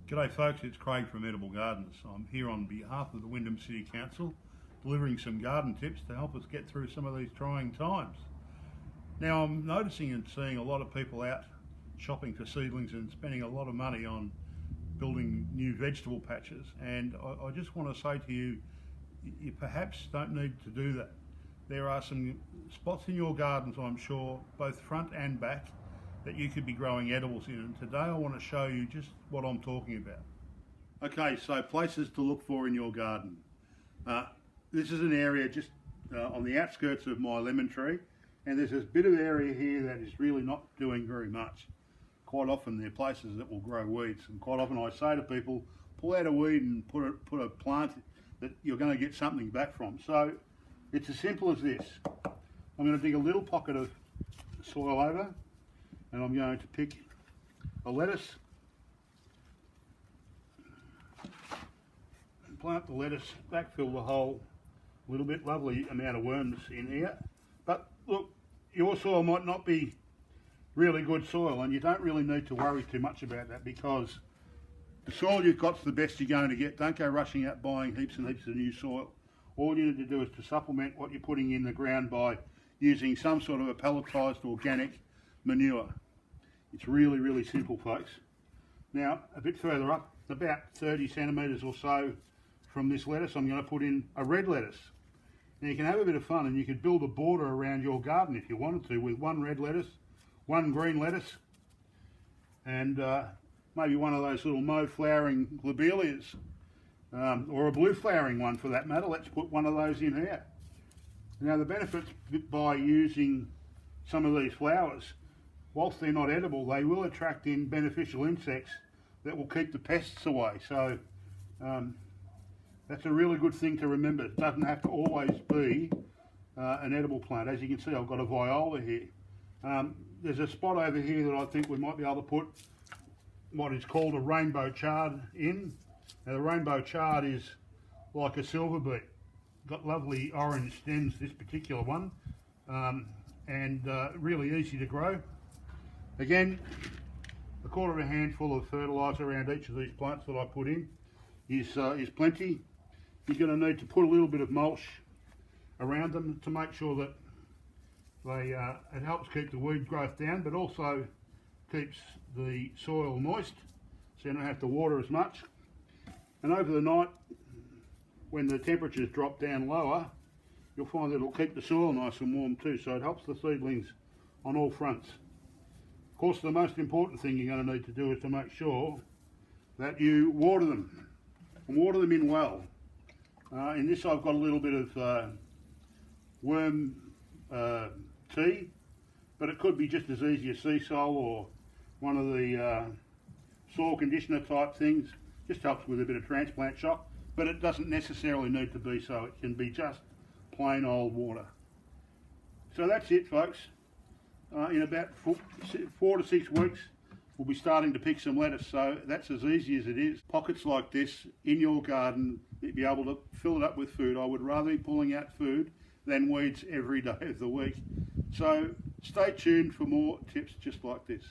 G'day folks, it's Craig from Edible Gardens. I'm here on behalf of the Wyndham City Council delivering some garden tips to help us get through some of these trying times. Now I'm noticing and seeing a lot of people out shopping for seedlings and spending a lot of money on building new vegetable patches, and I just want to say to you, you perhaps don't need to do that. There are some spots in your gardens, I'm sure, both front and back, that you could be growing edibles in, and today I want to show you just what I'm talking about. Okay, so places to look for in your garden. This is an area just on the outskirts of my lemon tree, and there's this bit of area here that is really not doing very much. Quite often there are places that will grow weeds, and quite often I say to people, pull out a weed and put a plant that you're going to get something back from. So it's as simple as this. I'm going to dig a little pocket of soil over, and I'm going to pick a lettuce and plant the lettuce, backfill the hole a little bit. Lovely amount of worms in here. But look, your soil might not be really good soil, and you don't really need to worry too much about that, because the soil you've got's the best you're going to get. Don't go rushing out buying heaps and heaps of new soil. All you need to do is to supplement what you're putting in the ground by using some sort of a pelletised organic manure. It's really, really simple, folks. Now, a bit further up, about 30 centimetres or so from this lettuce, I'm going to put in a red lettuce. Now you can have a bit of fun and you could build a border around your garden if you wanted to, with one red lettuce, one green lettuce, and maybe one of those little mauve flowering lobelias, or a blue flowering one for that matter. Let's put one of those in here. Now the benefits by using some of these flowers, whilst they're not edible, they will attract in beneficial insects that will keep the pests away. So that's a really good thing to remember. It doesn't have to always be an edible plant. As you can see, I've got a viola here. There's a spot over here that I think we might be able to put what is called a rainbow chard in. Now the rainbow chard is like a silver beet. Got lovely orange stems, this particular one, and really easy to grow. Again, a quarter of a handful of fertiliser around each of these plants that I put in is plenty. You're going to need to put a little bit of mulch around them to make sure that it helps keep the weed growth down, but also keeps the soil moist, so you don't have to water as much. And over the night, when the temperatures drop down lower, you'll find that it'll keep the soil nice and warm too, so it helps the seedlings on all fronts. Of course, the most important thing you're going to need to do is to make sure that you water them, and water them in well. In this I've got a little bit of worm tea, but it could be just as easy as sea salt or one of the soil conditioner type things. Just helps with a bit of transplant shock, but it doesn't necessarily need to be so. It can be just plain old water. So that's it, folks. In about 4 to 6 weeks we'll be starting to pick some lettuce, so that's as easy as it is. Pockets like this in your garden, you'll be able to fill it up with food. I would rather be pulling out food than weeds every day of the week. So stay tuned for more tips just like this.